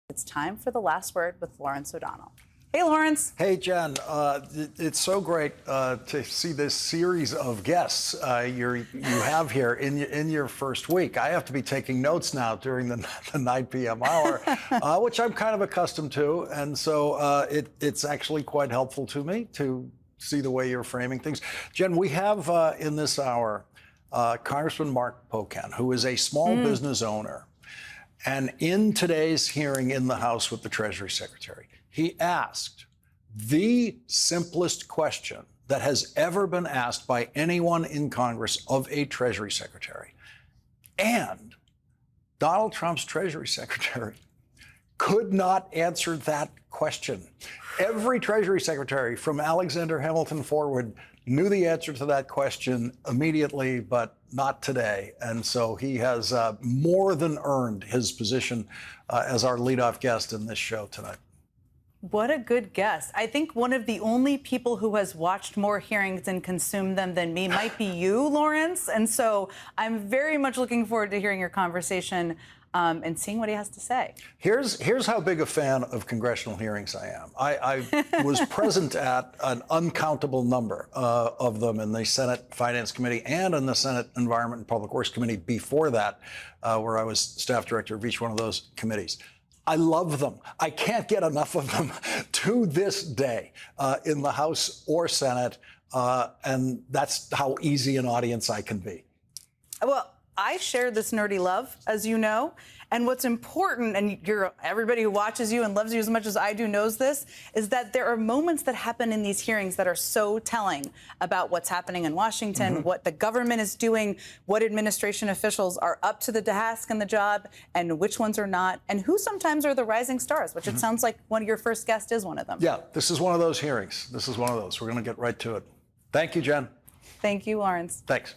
It's time for the last word with Lawrence O'Donnell. Hey, Lawrence. Hey, Jen. It's so great to see this series of guests you have here in your first week. I have to be taking notes now during the 9 p.m. hour, which I'm kind of accustomed to. And so it's actually quite helpful to me to see the way you're framing things. Jen, we have in this hour Congressman Mark Pocan, who is a small business owner. And in today's hearing in the House with the Treasury Secretary, he asked the simplest question that has ever been asked by anyone in Congress of a Treasury Secretary. And Donald Trump's Treasury Secretary could not answer that question. Every Treasury Secretary from Alexander Hamilton forward knew the answer to that question immediately, but not today. And so he has more than earned his position as our leadoff guest in this show tonight. What a good guest. I think one of the only people who has watched more hearings and consumed them than me might be you, Lawrence. And so I'm very much looking forward to hearing your conversation and seeing what he has to say. Here's how big a fan of congressional hearings I am. I was present at an uncountable number of them in the Senate Finance Committee and in the Senate Environment and Public Works Committee before that, where I was staff director of each one of those committees. I love them. I can't get enough of them to this day in the House or Senate, and that's how easy an audience I can be. Well, I share this nerdy love, as you know, and what's important, and everybody who watches you and loves you as much as I do knows this, is that there are moments that happen in these hearings that are so telling about what's happening in Washington, what the government is doing, what administration officials are up to the task and the job, and which ones are not, and who sometimes are the rising stars, which it sounds like one of your first guests is one of them. Yeah, this is one of those hearings. This is one of those. We're going to get right to it. Thank you, Jen. Thank you, Lawrence. Thanks.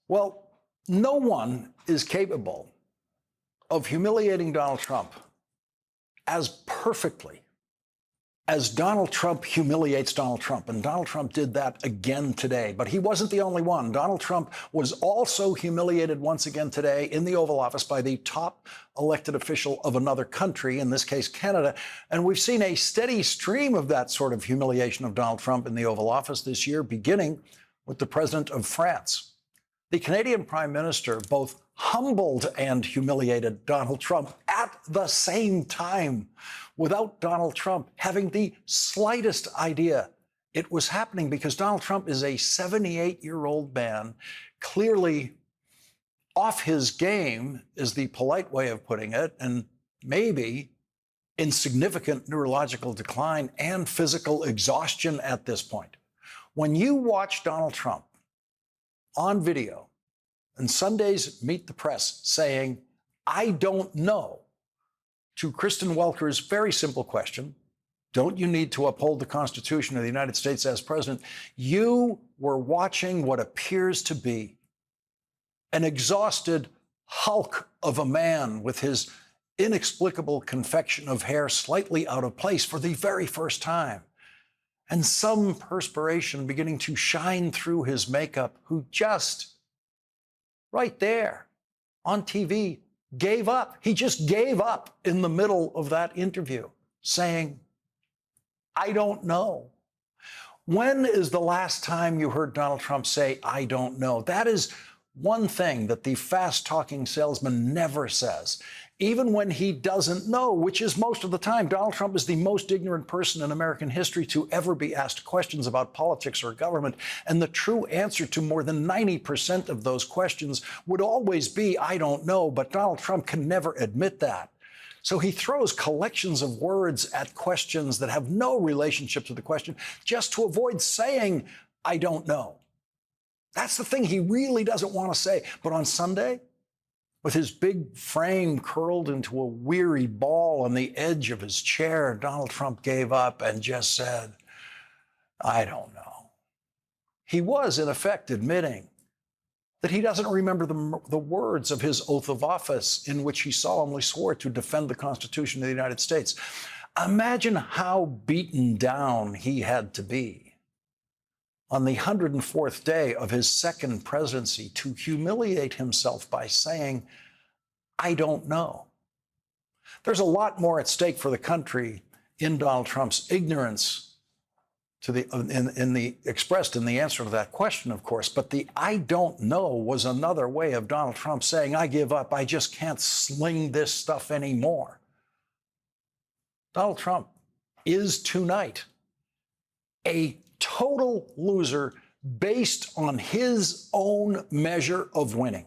Well, no one is capable of humiliating Donald Trump as perfectly as Donald Trump humiliates Donald Trump. And Donald Trump did that again today. But he wasn't the only one. Donald Trump was also humiliated once again today in the Oval Office by the top elected official of another country, in this case, Canada. And we've seen a steady stream of that sort of humiliation of Donald Trump in the Oval Office this year, beginning with the president of France. The Canadian Prime Minister both humbled and humiliated Donald Trump at the same time, without Donald Trump having the slightest idea it was happening, because Donald Trump is a 78-year-old man, clearly off his game, is the polite way of putting it, and maybe in significant neurological decline and physical exhaustion at this point. When you watch Donald Trump on video and Sunday's Meet the Press saying, "I don't know," to Kristen Welker's very simple question, don't you need to uphold the Constitution of the United States as president? You were watching what appears to be an exhausted hulk of a man with his inexplicable confection of hair slightly out of place for the very first time, and some perspiration beginning to shine through his makeup, who just right there on TV gave up. He just gave up in the middle of that interview, saying, "I don't know." When is the last time you heard Donald Trump say, "I don't know"? That is one thing that the fast-talking salesman never says. Even when he doesn't know, which is most of the time. Donald Trump is the most ignorant person in American history to ever be asked questions about politics or government. And the true answer to more than 90% of those questions would always be, "I don't know." But Donald Trump can never admit that. So he throws collections of words at questions that have no relationship to the question, just to avoid saying, "I don't know." That's the thing he really doesn't want to say. But on Sunday, with his big frame curled into a weary ball on the edge of his chair, Donald Trump gave up and just said, "I don't know." He was, in effect, admitting that he doesn't remember the words of his oath of office in which he solemnly swore to defend the Constitution of the United States. Imagine how beaten down he had to be on the 104th day of his second presidency to humiliate himself by saying, "I don't know." There's a lot more at stake for the country in Donald Trump's ignorance to the expressed in the answer to that question, of course. But the "I don't know" was another way of Donald Trump saying, "I give up. I just can't sling this stuff anymore." Donald Trump is tonight a total loser based on his own measure of winning.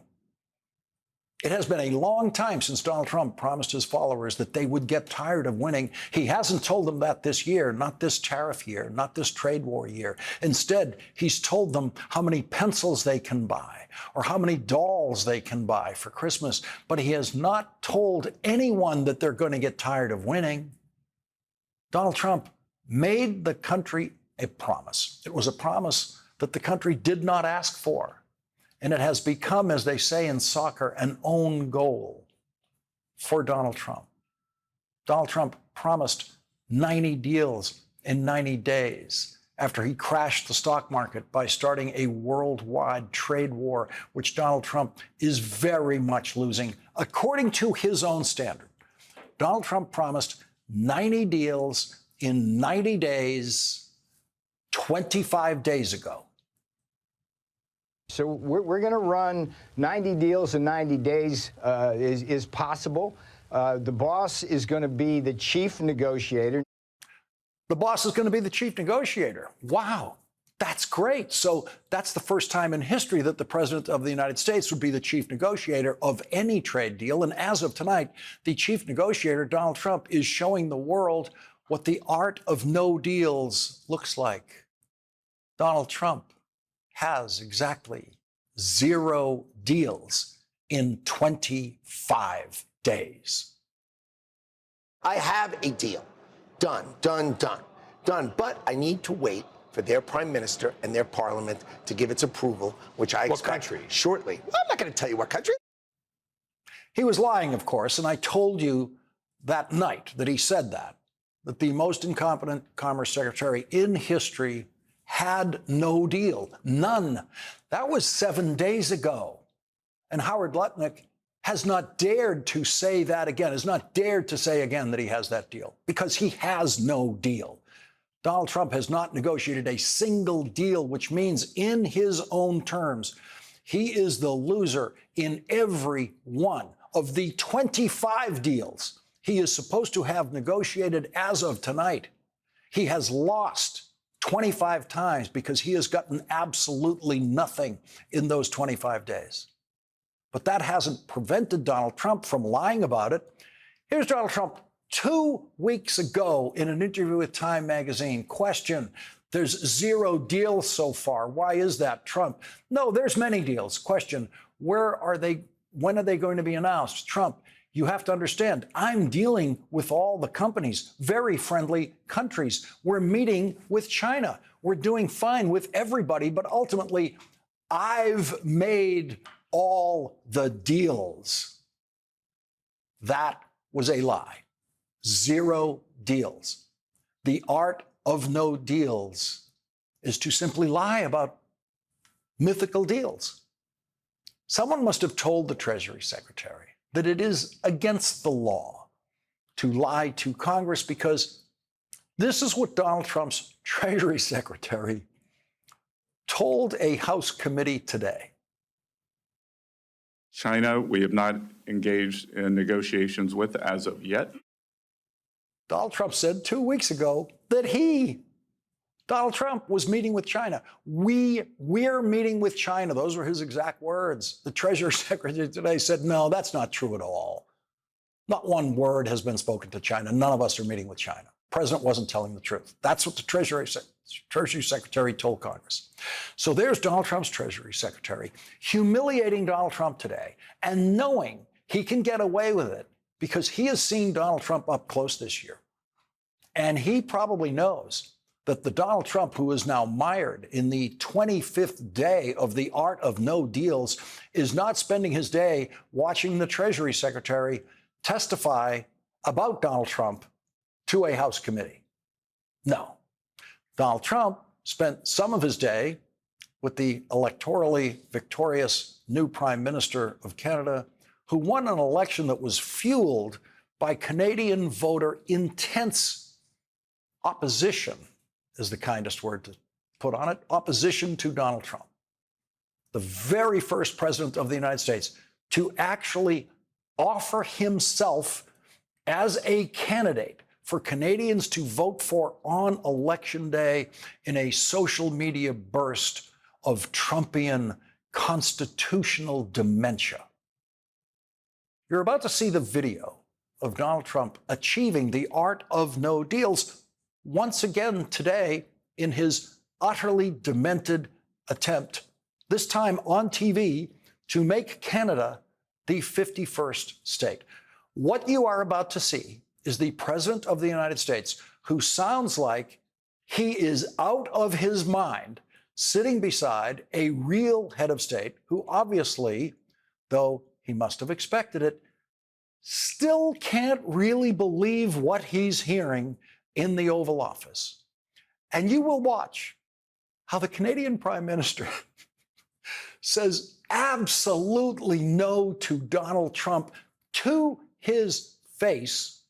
It has been a long time since Donald Trump promised his followers that they would get tired of winning. He hasn't told them that this year, not this tariff year, not this trade war year. Instead, he's told them how many pencils they can buy or how many dolls they can buy for Christmas. But he has not told anyone that they're going to get tired of winning. Donald Trump made the country a promise. It was a promise that the country did not ask for. And it has become, as they say in soccer, an own goal for Donald Trump. Donald Trump promised 90 deals in 90 days after he crashed the stock market by starting a worldwide trade war, which Donald Trump is very much losing, according to his own standard. Donald Trump promised 90 deals in 90 days 25 days ago. So we're going to run 90 deals in 90 days is possible. The boss is going to be the chief negotiator. The boss is going to be the chief negotiator. Wow, that's great. So that's the first time in history that the president of the United States would be the chief negotiator of any trade deal. And as of tonight, the chief negotiator, Donald Trump, is showing the world what the art of no deals looks like. Donald Trump has exactly 0 deals in 25 days. I have a deal. Done. But I need to wait for their prime minister and their parliament to give its approval, which I expect shortly. Well, I'm not going to tell you what country. He was lying, of course, and I told you that night that he said that the most incompetent Commerce Secretary in history had no deal. None. That was 7 days ago. And Howard Lutnick has not dared to say that again, has not dared to say again that he has that deal, because he has no deal. Donald Trump has not negotiated a single deal, which means in his own terms, he is the loser in every one of the 25 deals he is supposed to have negotiated as of tonight. He has lost 25 times because he has gotten absolutely nothing in those 25 days. But that hasn't prevented Donald Trump from lying about it. Here's Donald Trump 2 weeks ago in an interview with Time magazine. Question: there's 0 deals so far. Why is that, Trump? No, there's many deals. Question: where are they? When are they going to be announced? Trump: you have to understand, I'm dealing with all the companies, very friendly countries. We're meeting with China. We're doing fine with everybody, but ultimately, I've made all the deals. That was a lie. 0 deals. The art of no deals is to simply lie about mythical deals. Someone must have told the Treasury Secretary that it is against the law to lie to Congress, because this is what Donald Trump's Treasury Secretary told a House committee today. China, we have not engaged in negotiations with as of yet. Donald Trump said 2 weeks ago that Donald Trump, was meeting with China. We're meeting with China. Those were his exact words. The Treasury Secretary today said, no, that's not true at all. Not one word has been spoken to China. None of us are meeting with China. The president wasn't telling the truth. That's what the Treasury Secretary told Congress. So there's Donald Trump's Treasury Secretary humiliating Donald Trump today and knowing he can get away with it because he has seen Donald Trump up close this year. And he probably knows that the Donald Trump who is now mired in the 25th day of the art of no deals is not spending his day watching the Treasury Secretary testify about Donald Trump to a House committee. No. Donald Trump spent some of his day with the electorally victorious new Prime Minister of Canada, who won an election that was fueled by Canadian voter intense opposition, is the kindest word to put on it, opposition to Donald Trump. The very first president of the United States to actually offer himself as a candidate for Canadians to vote for on Election Day in a social media burst of Trumpian constitutional dementia. You're about to see the video of Donald Trump achieving the art of no deals once again today in his utterly demented attempt, this time on TV, to make Canada the 51st state. What you are about to see is the President of the United States, who sounds like he is out of his mind, sitting beside a real head of state who obviously, though he must have expected it, still can't really believe what he's hearing in the Oval Office. And you will watch how the Canadian Prime Minister says absolutely no to Donald Trump to his face,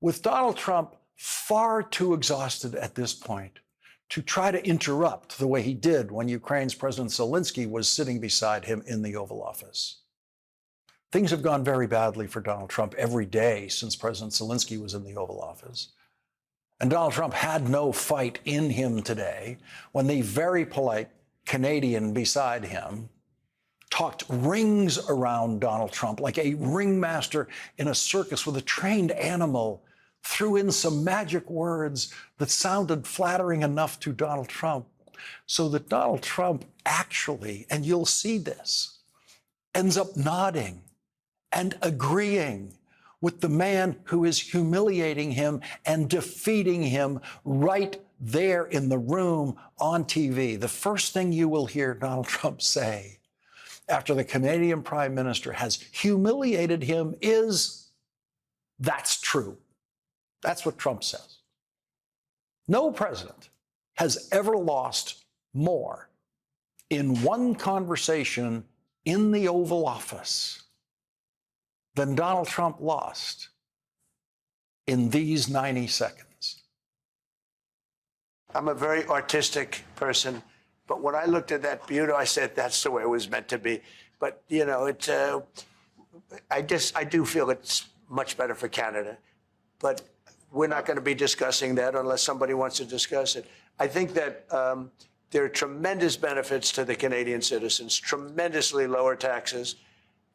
with Donald Trump far too exhausted at this point to try to interrupt the way he did when Ukraine's President Zelensky was sitting beside him in the Oval Office. Things have gone very badly for Donald Trump every day since President Zelensky was in the Oval Office. And Donald Trump had no fight in him today when the very polite Canadian beside him talked rings around Donald Trump like a ringmaster in a circus with a trained animal, threw in some magic words that sounded flattering enough to Donald Trump so that Donald Trump actually, and you'll see this, ends up nodding and agreeing with the man who is humiliating him and defeating him right there in the room on TV. The first thing you will hear Donald Trump say after the Canadian Prime Minister has humiliated him is, "That's true." That's what Trump says. No president has ever lost more in one conversation in the Oval Office than Donald Trump lost in these 90 seconds. I'm a very artistic person, but when I looked at that beauty, I said, that's the way it was meant to be. But, you know, I do feel it's much better for Canada. But we're not going to be discussing that unless somebody wants to discuss it. I think that there are tremendous benefits to the Canadian citizens, tremendously lower taxes,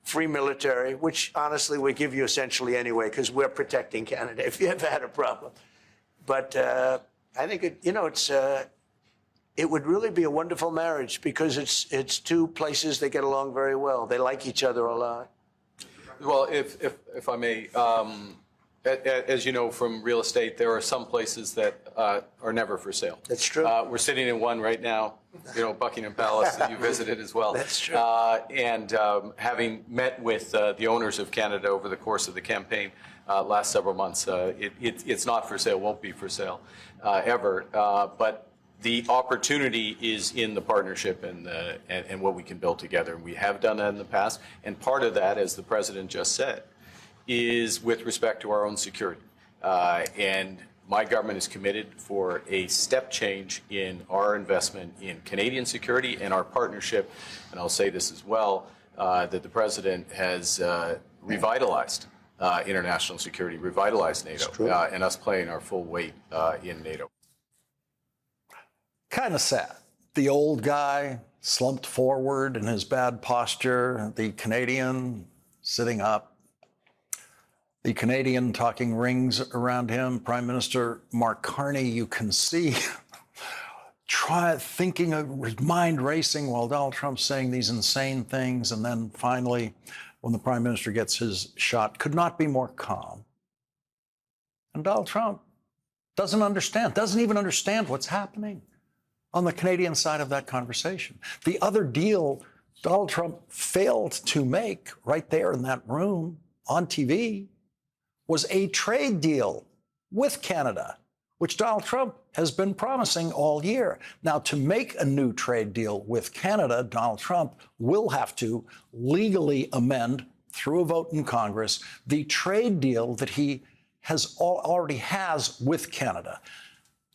free military, which honestly we give you essentially anyway because we're protecting Canada if you ever had a problem. But I think it would really be a wonderful marriage because it's two places that get along very well. They like each other a lot. Well, if I may, as you know from real estate, there are some places that are never for sale. That's true. We're sitting in one right now, you know, Buckingham Palace that you visited as well. That's true. And having met with the owners of Canada over the course of the campaign last several months, it's not for sale, won't be for sale ever. But the opportunity is in the partnership and what we can build together. And we have done that in the past. And part of that, as the president just said, is with respect to our own security. And my government is committed for a step change in our investment in Canadian security and our partnership. And I'll say this as well, that the president has revitalized international security, revitalized NATO, and us playing our full weight in NATO. Kind of sad. The old guy slumped forward in his bad posture, the Canadian sitting up, the Canadian talking rings around him. Prime Minister Mark Carney, you can see, thinking of mind racing while Donald Trump's saying these insane things. And then finally, when the Prime Minister gets his shot, could not be more calm. And Donald Trump doesn't even understand what's happening on the Canadian side of that conversation. The other deal Donald Trump failed to make right there in that room on TV was a trade deal with Canada, which Donald Trump has been promising all year. Now, to make a new trade deal with Canada, Donald Trump will have to legally amend through a vote in Congress, the trade deal that he already has with Canada,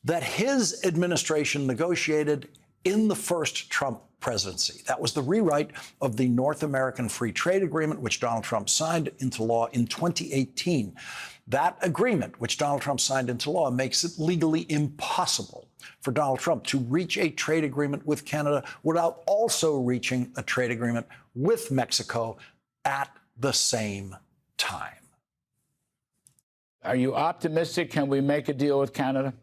that his administration negotiated in the first Trump presidency. That was the rewrite of the North American Free Trade Agreement, which Donald Trump signed into law in 2018. That agreement, which Donald Trump signed into law, makes it legally impossible for Donald Trump to reach a trade agreement with Canada without also reaching a trade agreement with Mexico at the same time. Are you optimistic? Can we make a deal with Canada?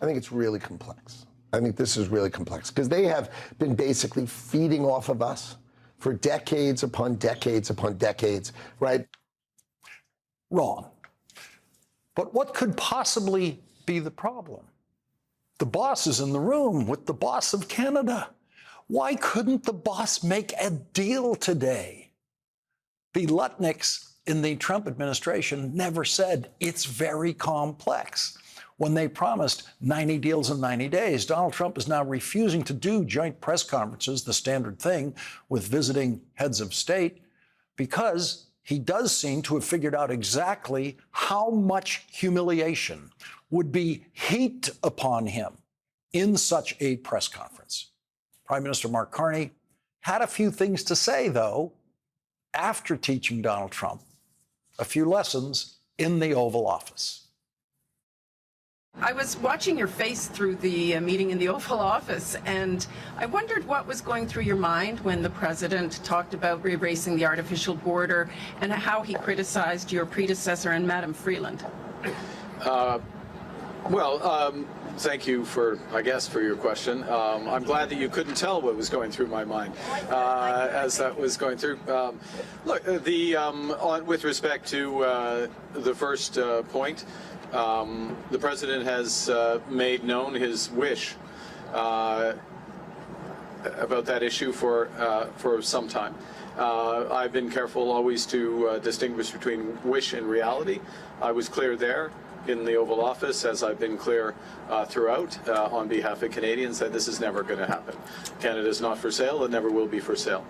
I think it's really complex. I think this is really complex because they have been basically feeding off of us for decades upon decades upon decades, right? Wrong. But what could possibly be the problem? The boss is in the room with the boss of Canada. Why couldn't the boss make a deal today? The Lutnicks in the Trump administration never said it's very complex. When they promised 90 deals in 90 days, Donald Trump is now refusing to do joint press conferences, the standard thing with visiting heads of state, because he does seem to have figured out exactly how much humiliation would be heaped upon him in such a press conference. Prime Minister Mark Carney had a few things to say, though, after teaching Donald Trump a few lessons in the Oval Office. I was watching your face through the meeting in the Oval Office, and I wondered what was going through your mind when the president talked about erasing the artificial border and how he criticized your predecessor and Madam Freeland. Thank you for your question. I'm glad that you couldn't tell what was going through my mind as that was going through. With respect to the first point, the president has made known his wish about that issue for some time. I've been careful always to distinguish between wish and reality. I was clear there in the Oval Office, as I've been clear throughout on behalf of Canadians, that this is never going to happen. Canada is not for sale. It never will be for sale.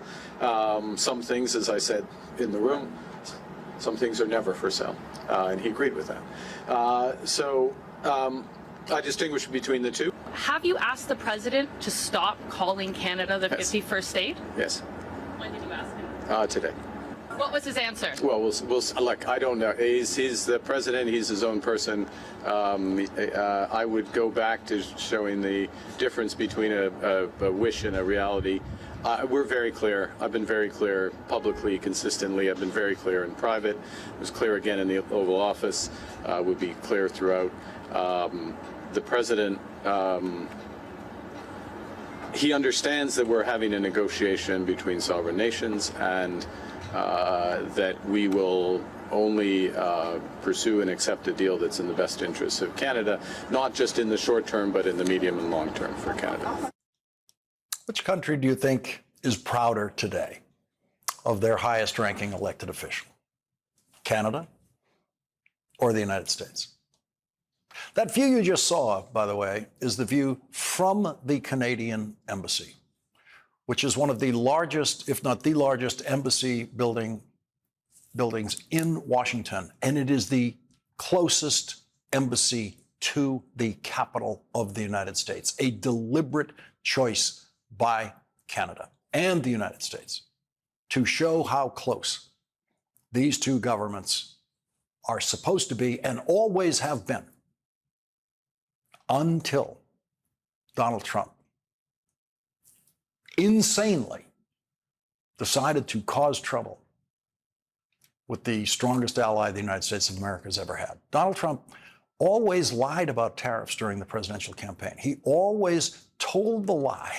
Some things, as I said in the room, some things are never for sale, and he agreed with that. I distinguish between the two. Have you asked the president to stop calling Canada the 51st state? Yes. When did you ask him? Today. What was his answer? Well, we'll look. I don't know. He's the president. He's his own person. I would go back to showing the difference between a wish and a reality. We're very clear. I've been very clear publicly, consistently. I've been very clear in private. I was clear again in the Oval Office. Would be clear throughout. The president, he understands that we're having a negotiation between sovereign nations, and that we will only pursue and accept a deal that's in the best interests of Canada, not just in the short term, but in the medium and long term for Canada. Which country do you think is prouder today of their highest ranking elected official? Canada or the United States? That view you just saw, by the way, is the view from the Canadian Embassy, which is one of the largest, if not the largest, embassy buildings in Washington. And it is the closest embassy to the capital of the United States, a deliberate choice by Canada and the United States to show how close these two governments are supposed to be and always have been until Donald Trump insanely decided to cause trouble with the strongest ally the United States of America has ever had. Donald Trump always lied about tariffs during the presidential campaign. He always told the lie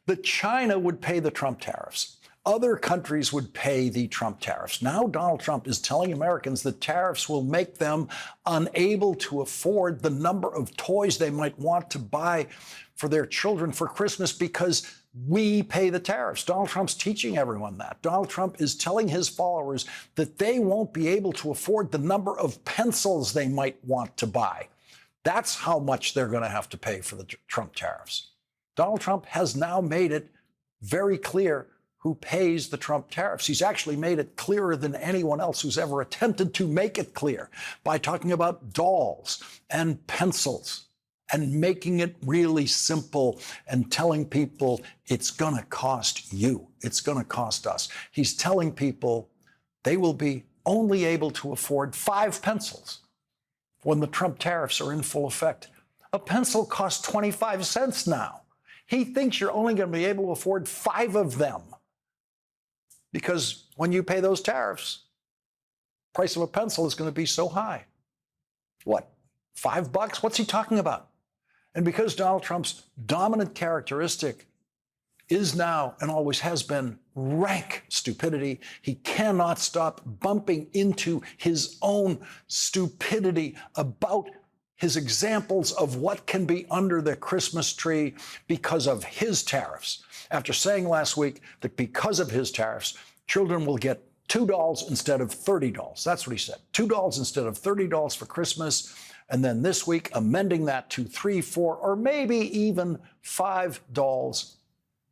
that China would pay the Trump tariffs. Other countries would pay the Trump tariffs. Now Donald Trump is telling Americans that tariffs will make them unable to afford the number of toys they might want to buy for their children for Christmas because we pay the tariffs. Donald Trump's teaching everyone that. Donald Trump is telling his followers that they won't be able to afford the number of pencils they might want to buy. That's how much they're going to have to pay for the Trump tariffs. Donald Trump has now made it very clear who pays the Trump tariffs. He's actually made it clearer than anyone else who's ever attempted to make it clear by talking about dolls and pencils and making it really simple and telling people it's going to cost you. It's going to cost us. He's telling people they will be only able to afford 5 pencils when the Trump tariffs are in full effect. A pencil costs 25 cents now. He thinks you're only going to be able to afford 5 of them. Because when you pay those tariffs, price of a pencil is going to be so high. What, $5? What's he talking about? And because Donald Trump's dominant characteristic is now and always has been rank stupidity, he cannot stop bumping into his own stupidity about his examples of what can be under the Christmas tree because of his tariffs. After saying last week that because of his tariffs, children will get $2 instead of $30. That's what he said. $2 instead of $30 for Christmas. And then this week, amending that to $3, $4, or maybe even $5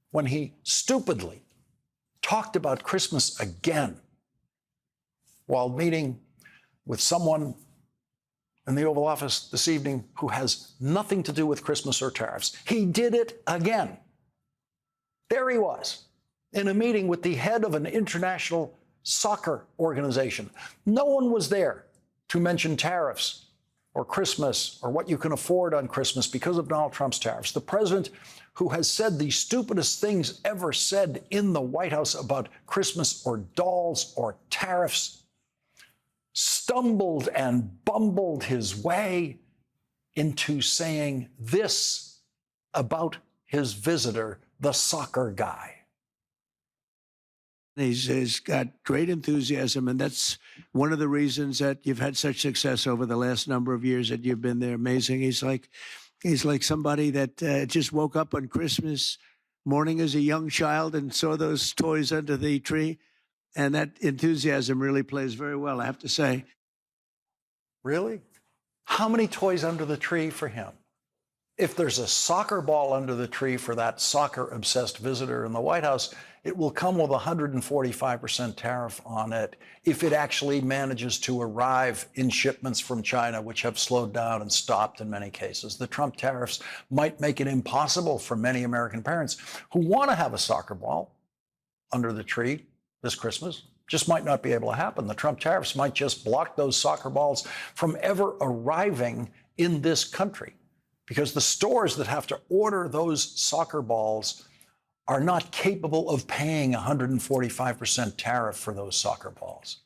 when he stupidly talked about Christmas again while meeting with someone in the Oval Office this evening who has nothing to do with Christmas or tariffs. He did it again. There he was in a meeting with the head of an international soccer organization. No one was there to mention tariffs or Christmas or what you can afford on Christmas because of Donald Trump's tariffs. The president, who has said the stupidest things ever said in the White House about Christmas or dolls or tariffs, stumbled and bumbled his way into saying this about his visitor, the soccer guy. He's got great enthusiasm, and that's one of the reasons that you've had such success over the last number of years that you've been there. Amazing. He's like somebody that just woke up on Christmas morning as a young child and saw those toys under the tree, and that enthusiasm really plays very well, I have to say. Really? How many toys under the tree for him? If there's a soccer ball under the tree for that soccer-obsessed visitor in the White House, it will come with a 145% tariff on it if it actually manages to arrive in shipments from China, which have slowed down and stopped in many cases. The Trump tariffs might make it impossible for many American parents who want to have a soccer ball under the tree this Christmas. Just might not be able to happen. The Trump tariffs might just block those soccer balls from ever arriving in this country, because the stores that have to order those soccer balls are not capable of paying 145% tariff for those soccer balls.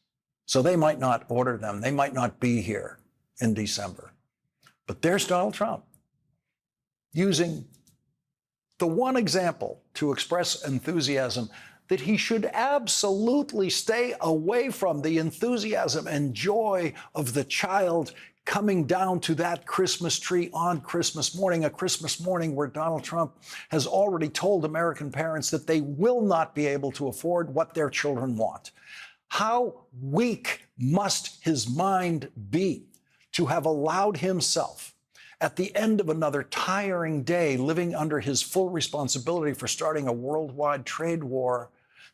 So they might not order them. They might not be here in December. But there's Donald Trump using the one example to express enthusiasm that he should absolutely stay away from, the enthusiasm and joy of the child coming down to that Christmas tree on Christmas morning, a Christmas morning where Donald Trump has already told American parents that they will not be able to afford what their children want. How weak must his mind be to have allowed himself, at the end of another tiring day, living under his full responsibility for starting a worldwide trade war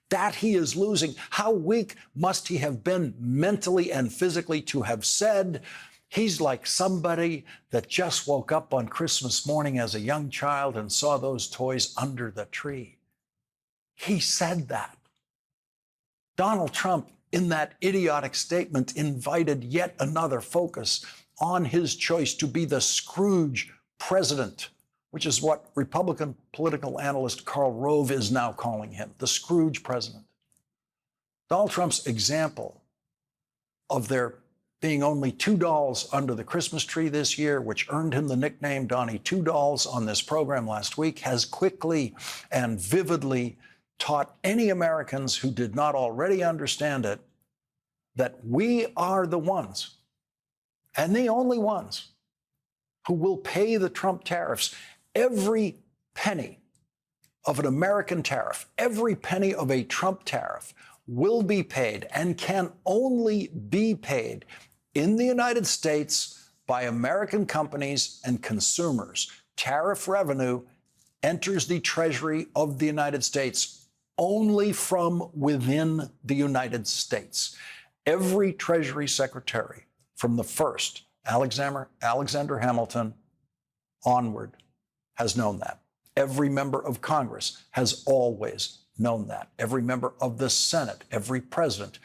that he is losing? How weak must he have been mentally and physically to have said, he's like somebody that just woke up on Christmas morning as a young child and saw those toys under the tree? He said that. Donald Trump, in that idiotic statement, invited yet another focus on his choice to be the Scrooge president, which is what Republican political analyst Karl Rove is now calling him, the Scrooge president. Donald Trump's example of there being only $2 under the Christmas tree this year, which earned him the nickname Donnie $2 on this program last week, has quickly and vividly taught any Americans who did not already understand it that we are the ones, and the only ones, who will pay the Trump tariffs. Every penny of an American tariff, every penny of a Trump tariff will be paid and can only be paid in the United States by American companies and consumers. Tariff revenue enters the Treasury of the United States only from within the United States. Every Treasury Secretary from the first, Alexander Hamilton, onward, has known that. Every member of Congress has always known that. Every member of the Senate, every president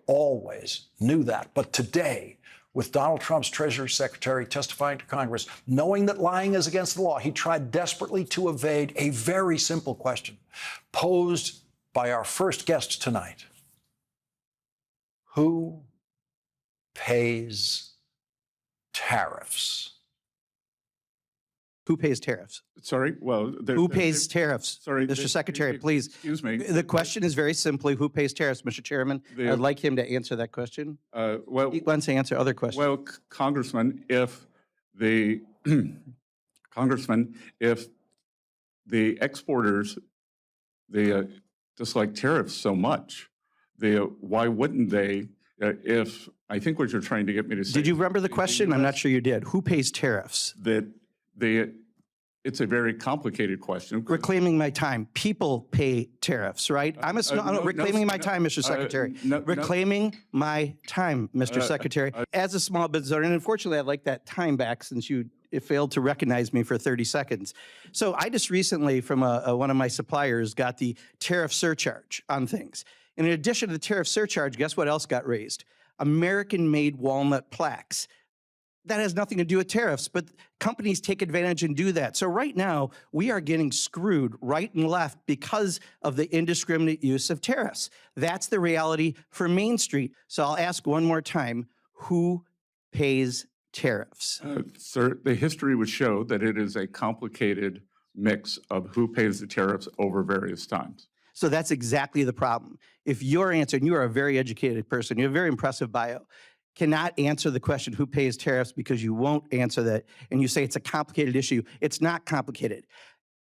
always knew that. But today, with Donald Trump's Treasury Secretary testifying to Congress, knowing that lying is against the law, he tried desperately to evade a very simple question posed by our first guest tonight. Who pays tariffs? Who pays tariffs? Sorry, well, who pays tariffs? Sorry, Mr. Secretary, please. Excuse me. The question is very simply, who pays tariffs, Mr. Chairman? I'd like him to answer that question. Well, he wants to answer other questions. Well, Congressman, if the exporters, they dislike tariffs so much, why wouldn't they? If I think what you're trying to get me to say. Did you remember the question? I'm not sure you did. Who pays tariffs? It's a very complicated question. Reclaiming my time. People pay tariffs, right? Reclaiming my time, Mr. Secretary. Reclaiming my time, Mr. Secretary. As a small business owner, and unfortunately, I'd like that time back since you failed to recognize me for 30 seconds. So I just recently, from one of my suppliers, got the tariff surcharge on things. And in addition to the tariff surcharge, guess what else got raised? American-made walnut plaques. That has nothing to do with tariffs, but companies take advantage and do that. So right now, we are getting screwed right and left because of the indiscriminate use of tariffs. That's the reality for Main Street. So I'll ask one more time, who pays tariffs? Sir, the history would show that it is a complicated mix of who pays the tariffs over various times. So that's exactly the problem. If your answer, and you are a very educated person, you have a very impressive bio, cannot answer the question who pays tariffs because you won't answer that, and you say it's a complicated issue. It's not complicated.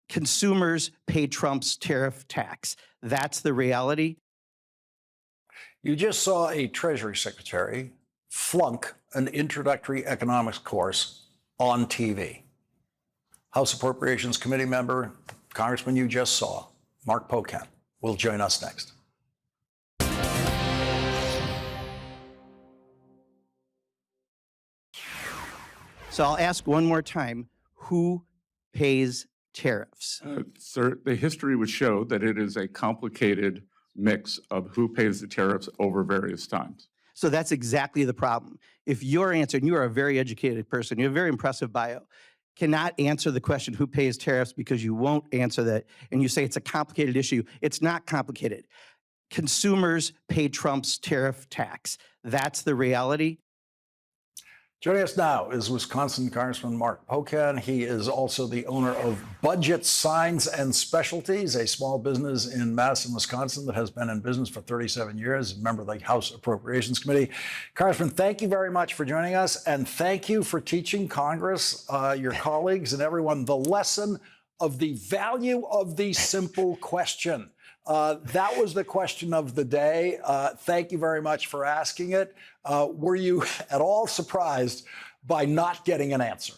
Consumers pay Trump's tariff tax. That's the reality. You just saw a Treasury Secretary flunk an introductory economics course on TV. House Appropriations Committee member, Congressman you just saw, Mark Pocan, will join us next. So I'll ask one more time, who pays tariffs? Sir, the history would show that it is a complicated mix of who pays the tariffs over various times. So that's exactly the problem. If your answer, and you are a very educated person, you have a very impressive bio, cannot answer the question who pays tariffs because you won't answer that, and you say it's a complicated issue. It's not complicated. Consumers pay Trump's tariff tax. That's the reality. Joining us now is Wisconsin Congressman Mark Pocan. He is also the owner of Budget Signs and Specialties, a small business in Madison, Wisconsin that has been in business for 37 years, a member of the House Appropriations Committee. Congressman, thank you very much for joining us, and thank you for teaching Congress, your colleagues, and everyone the lesson of the value of the simple question. That was the question of the day. Thank you very much for asking it. Were you at all surprised by not getting an answer?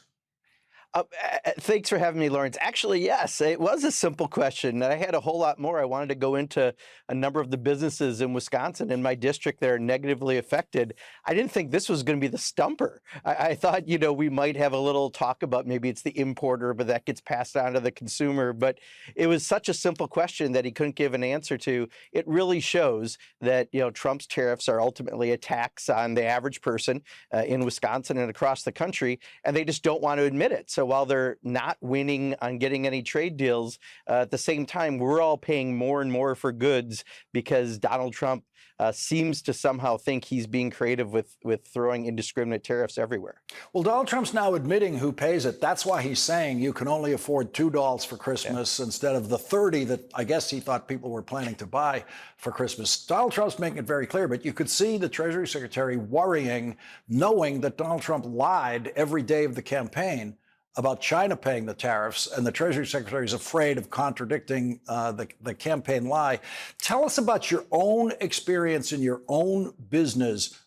Thanks for having me, Lawrence. Actually, yes, it was a simple question. I had a whole lot more. I wanted to go into a number of the businesses in Wisconsin, in my district, that are negatively affected. I didn't think this was going to be the stumper. I thought, you know, we might have a little talk about maybe it's the importer, but that gets passed on to the consumer. But it was such a simple question that he couldn't give an answer to. It really shows that, you know, Trump's tariffs are ultimately a tax on the average person in Wisconsin and across the country, and they just don't want to admit it. So while they're not winning on getting any trade deals, at the same time, we're all paying more and more for goods because Donald Trump seems to somehow think he's being creative with throwing indiscriminate tariffs everywhere. Well, Donald Trump's now admitting who pays it. That's why he's saying you can only afford $2 for Christmas instead of the $30 that I guess he thought people were planning to buy for Christmas. Donald Trump's making it very clear, but you could see the Treasury Secretary worrying, knowing that Donald Trump lied every day of the campaign about China paying the tariffs, and the Treasury Secretary is afraid of contradicting the campaign lie. Tell us about your own experience in your own business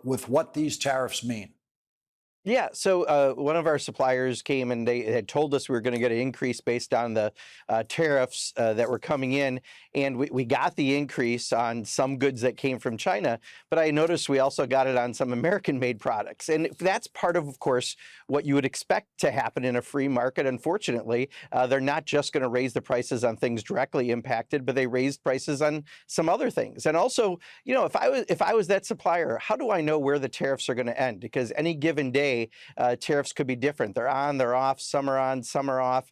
with what these tariffs mean. Yeah, so one of our suppliers came and they had told us we were going to get an increase based on the tariffs that were coming in, and we got the increase on some goods that came from China, but I noticed we also got it on some American-made products, and that's part of course, what you would expect to happen in a free market. Unfortunately, they're not just going to raise the prices on things directly impacted, but they raised prices on some other things. And also, you know, if I was that supplier, how do I know where the tariffs are going to end? Because any given day, tariffs could be different. They're on, they're off, some are on, some are off.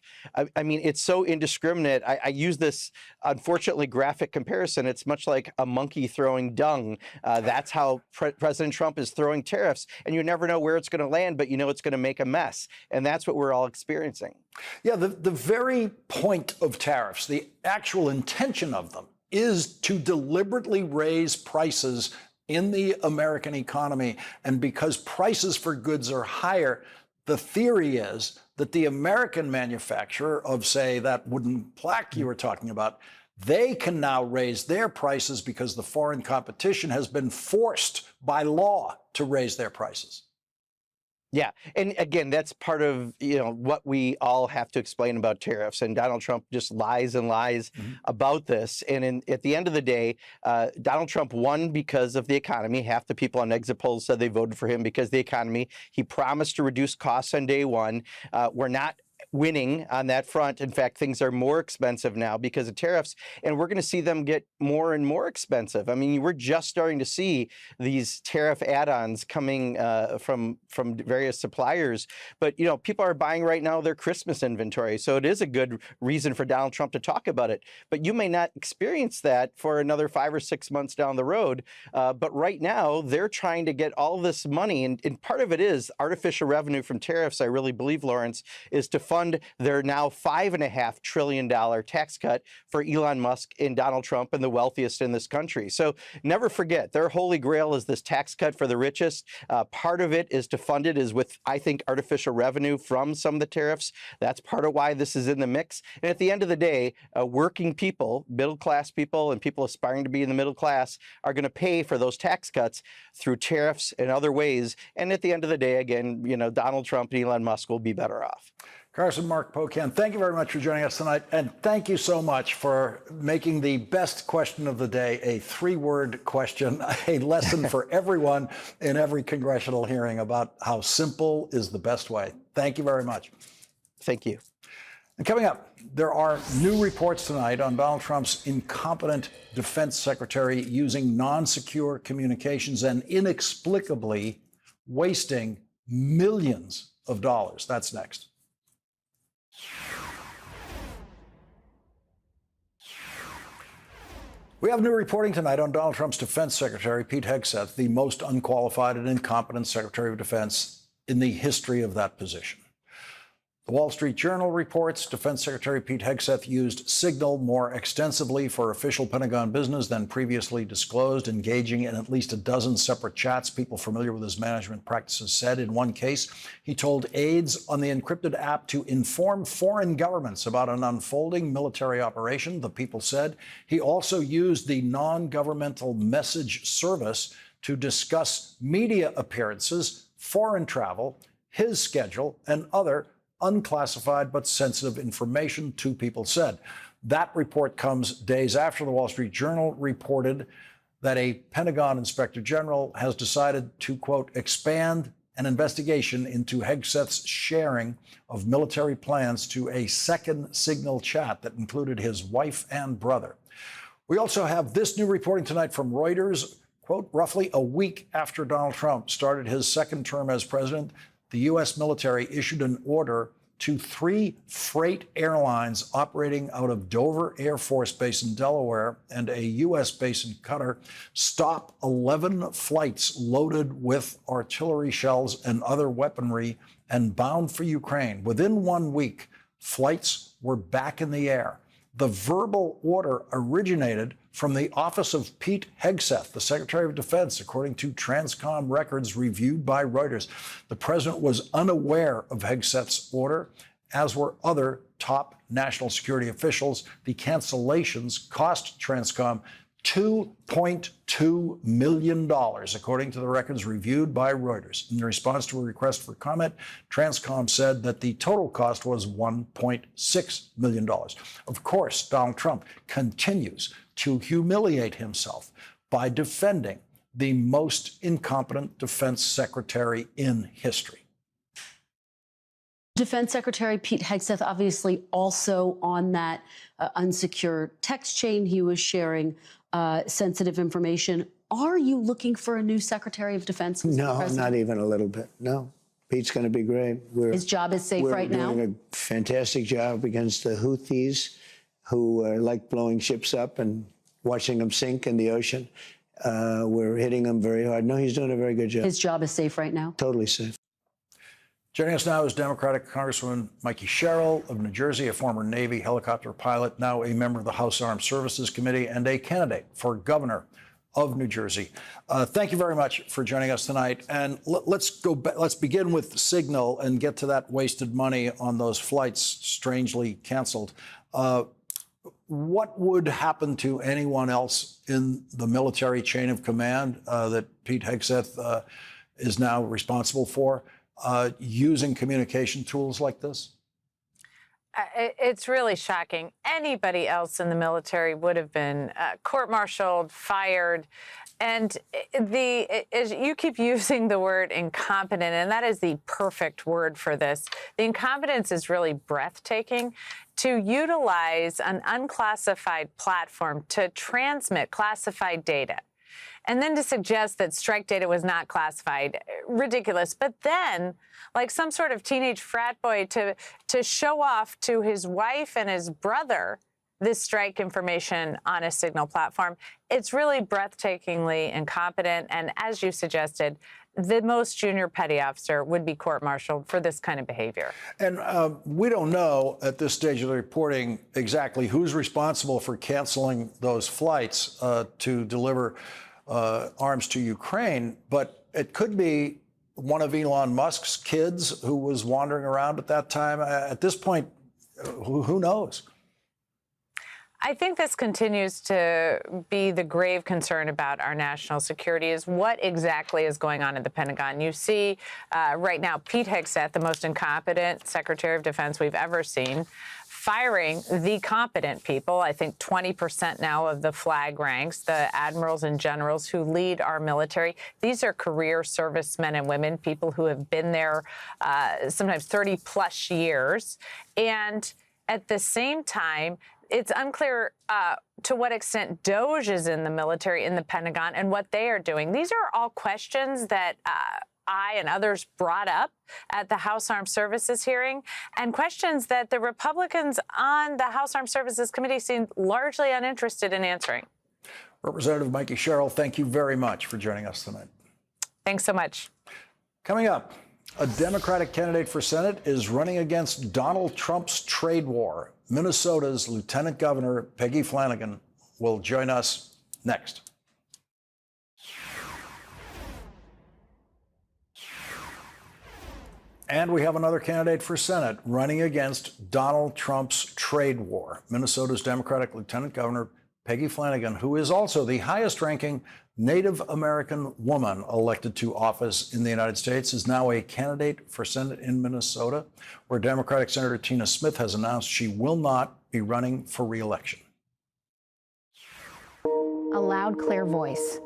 I mean, it's so indiscriminate. I use this, unfortunately, graphic comparison. It's much like a monkey throwing dung. That's how President Trump is throwing tariffs, and you never know where it's going to land, but you know it's going to make a mess. And that's what we're all experiencing. Yeah, the very point of tariffs, the actual intention of them, is to deliberately raise prices in the American economy. And because prices for goods are higher, the theory is that the American manufacturer of, say, that wooden plaque you were talking about, they can now raise their prices because the foreign competition has been forced by law to raise their prices. Yeah, and again, that's part of what we all have to explain about tariffs. And Donald Trump just lies and lies about this. And at the end of the day, Donald Trump won because of the economy. Half the people on exit polls said they voted for him because of the economy. He promised to reduce costs on day one. We're not winning on that front. In fact, things are more expensive now because of tariffs, and we're going to see them get more and more expensive. I mean, we're just starting to see these tariff add-ons coming from various suppliers, but people are buying right now their Christmas inventory, so it is a good reason for Donald Trump to talk about it. But you may not experience that for another 5 or 6 months down the road. But right now, they're trying to get all this money, and part of it is artificial revenue from tariffs. I really believe, Lawrence, is to fund their now $5.5 trillion tax cut for Elon Musk and Donald Trump and the wealthiest in this country. So never forget, their holy grail is this tax cut for the richest. Part of it is to fund it is with, I think, artificial revenue from some of the tariffs. That's part of why this is in the mix. And at the end of the day, working people, middle-class people, and people aspiring to be in the middle class are going to pay for those tax cuts through tariffs and other ways. And at the end of the day, again, Donald Trump and Elon Musk will be better off. Congressman Mark Pocan, thank you very much for joining us tonight. And thank you so much for making the best question of the day a 3-word question, a lesson for everyone in every congressional hearing about how simple is the best way. Thank you very much. Thank you. And coming up, there are new reports tonight on Donald Trump's incompetent defense secretary using non-secure communications and inexplicably wasting millions of dollars. That's next. We have new reporting tonight on Donald Trump's defense secretary, Pete Hegseth, the most unqualified and incompetent secretary of defense in the history of that position. The Wall Street Journal reports Defense Secretary Pete Hegseth used Signal more extensively for official Pentagon business than previously disclosed, engaging in at least a dozen separate chats. People familiar with his management practices said in one case, he told aides on the encrypted app to inform foreign governments about an unfolding military operation. The People said he also used the non-governmental message service to discuss media appearances, foreign travel, his schedule, and other unclassified but sensitive information, two people said. That report comes days after the Wall Street Journal reported that a Pentagon inspector general has decided to, quote, expand an investigation into Hegseth's sharing of military plans to a second Signal chat that included his wife and brother. We also have this new reporting tonight from Reuters, quote, roughly a week after Donald Trump started his second term as president, the U.S. military issued an order to 3 freight airlines operating out of Dover Air Force Base in Delaware and a U.S. base in Qatar stop 11 flights loaded with artillery shells and other weaponry and bound for Ukraine. Within 1 week, flights were back in the air. The verbal order originated from the office of Pete Hegseth, the Secretary of Defense, according to Transcom records reviewed by Reuters. The president was unaware of Hegseth's order, as were other top national security officials. The cancellations cost Transcom $2.2 million, according to the records reviewed by Reuters. In response to a request for comment, Transcom said that the total cost was $1.6 million. Of course, Donald Trump continues to humiliate himself by defending the most incompetent defense secretary in history. Defense Secretary Pete Hegseth, obviously also on that unsecure text chain, he was sharing sensitive information. Are you looking for a new Secretary of Defense? No, not even a little bit. No. Pete's going to be great. His job is safe right now? We're doing a fantastic job against the Houthis, who like blowing ships up and watching them sink in the ocean. We're hitting them very hard. No, he's doing a very good job. His job is safe right now? Totally safe. Joining us now is Democratic Congresswoman Mikey Sherrill of New Jersey, a former Navy helicopter pilot, now a member of the House Armed Services Committee and a candidate for governor of New Jersey. Thank you very much for joining us tonight. And let's begin with Signal and get to that wasted money on those flights strangely canceled. What would happen to anyone else in the military chain of command that Pete Hegseth is now responsible for? Using communication tools like this? It's really shocking. Anybody else in the military would have been court-martialed, fired. And you keep using the word incompetent, and that is the perfect word for this. The incompetence is really breathtaking. To utilize an unclassified platform to transmit classified data, and then to suggest that strike data was not classified, ridiculous. But then, like some sort of teenage frat boy, to show off to his wife and his brother this strike information on a Signal platform, it's really breathtakingly incompetent. And as you suggested, the most junior petty officer would be court-martialed for this kind of behavior. And we don't know at this stage of the reporting exactly who's responsible for canceling those flights to deliver arms to Ukraine, but it could be one of Elon Musk's kids who was wandering around at that time. At this point, who knows? I think this continues to be the grave concern about our national security is what exactly is going on in the Pentagon. You see right now Pete Hegseth, the most incompetent Secretary of Defense we've ever seen, firing the competent people. I think 20% now of the flag ranks, the admirals and generals who lead our military. These are career servicemen and women, people who have been there sometimes 30 plus years. And at the same time, it's unclear to what extent DOJ is in the military, in the Pentagon, and what they are doing. These are all questions that I and others brought up at the House Armed Services hearing, and questions that the Republicans on the House Armed Services Committee seemed largely uninterested in answering. Representative Mikey Sherrill, thank you very much for joining us tonight. Thanks so much. Coming up, a Democratic candidate for Senate is running against Donald Trump's trade war. Minnesota's Lieutenant Governor Peggy Flanagan will join us next. And we have another candidate for Senate running against Donald Trump's trade war. Minnesota's Democratic Lieutenant Governor Peggy Flanagan, who is also the highest-ranking Native American woman elected to office in the United States, is now a candidate for Senate in Minnesota, where Democratic Senator Tina Smith has announced she will not be running for re-election. A loud, clear voice.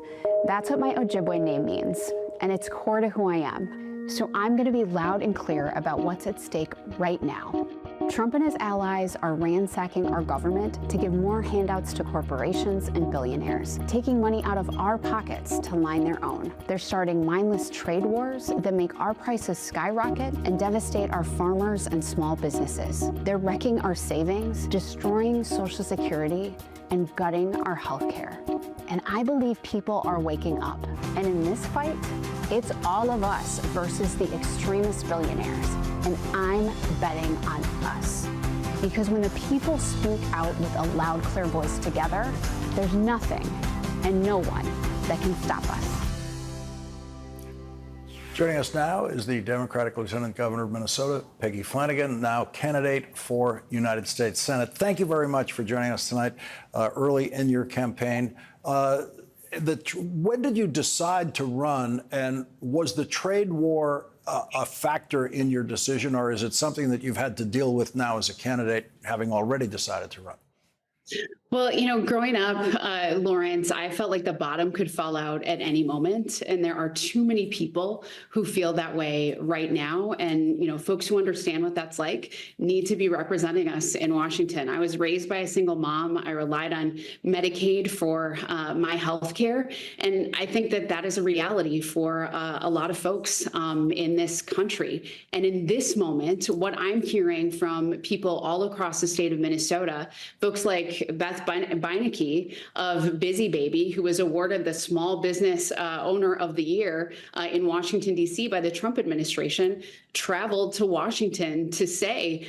That's what my Ojibwe name means, and it's core to who I am. So I'm going to be loud and clear about what's at stake right now. Trump and his allies are ransacking our government to give more handouts to corporations and billionaires, taking money out of our pockets to line their own. They're starting mindless trade wars that make our prices skyrocket and devastate our farmers and small businesses. They're wrecking our savings, destroying Social Security, and gutting our health care. And I believe people are waking up. And in this fight, it's all of us versus the extremist billionaires. And I'm betting on us. Because when the people speak out with a loud, clear voice together, there's nothing and no one that can stop us. Joining us now is the Democratic Lieutenant Governor of Minnesota, Peggy Flanagan, now candidate for United States Senate. Thank you very much for joining us tonight early in your campaign. When did you decide to run, and was the trade war a factor in your decision, or is it something that you've had to deal with now as a candidate, having already decided to run? Well, growing up, Lawrence, I felt like the bottom could fall out at any moment. And there are too many people who feel that way right now. And, folks who understand what that's like need to be representing us in Washington. I was raised by a single mom. I relied on Medicaid for my health care. And I think that that is a reality for a lot of folks in this country. And in this moment, what I'm hearing from people all across the state of Minnesota, folks like Beth Beinecke of Busy Baby, who was awarded the Small Business Owner of the Year in Washington, D.C. by the Trump administration, traveled to Washington to say,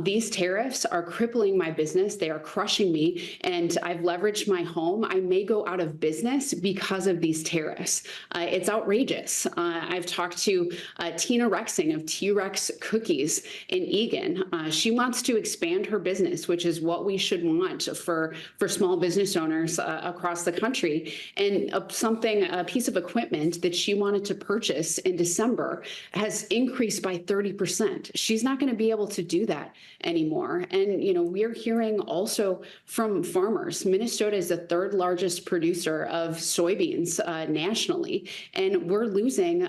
these tariffs are crippling my business. They are crushing me. And I've leveraged my home. I may go out of business because of these tariffs. It's outrageous. I've talked to Tina Rexing of T-Rex Cookies in Eagan. She wants to expand her business, which is what we should want for small business owners across the country. And a piece of equipment that she wanted to purchase in December has increased by 30%. She's not going to be able to do that anymore. And, we're hearing also from farmers. Minnesota is the third largest producer of soybeans nationally, and we're losing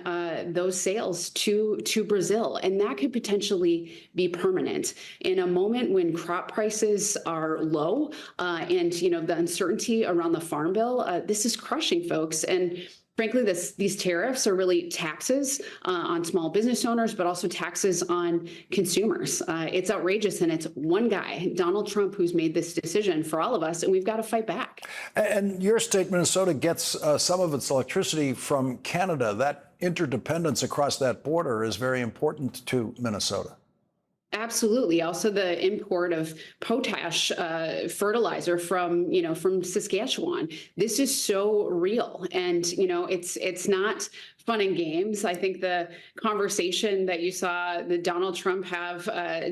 those sales to Brazil. And that could potentially be permanent in a moment when crop prices are low and, the uncertainty around the Farm Bill. This is crushing folks. And frankly, these tariffs are really taxes on small business owners, but also taxes on consumers. It's outrageous, and it's one guy, Donald Trump, who's made this decision for all of us, and we've got to fight back. And your state, Minnesota, gets some of its electricity from Canada. That interdependence across that border is very important to Minnesota. Absolutely. Also, the import of potash fertilizer from Saskatchewan. This is so real, and it's not fun and games. I think the conversation that you saw that Donald Trump have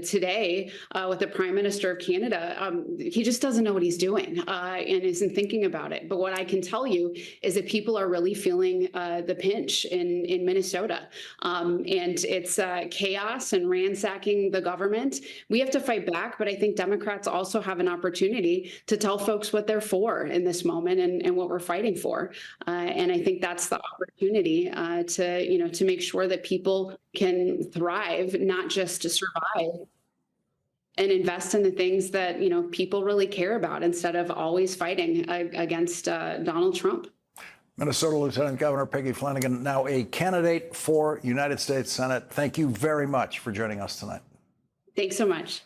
today with the Prime Minister of Canada, he just doesn't know what he's doing and isn't thinking about it. But what I can tell you is that people are really feeling the pinch in Minnesota, and it's chaos and ransacking the government. We have to fight back, but I think Democrats also have an opportunity to tell folks what they're for in this moment and what we're fighting for. And I think that's the opportunity to make sure that people can thrive, not just to survive, and invest in the things that people really care about instead of always fighting against Donald Trump. Minnesota Lieutenant Governor Peggy Flanagan, now a candidate for United States Senate. Thank you very much for joining us tonight. Thanks so much.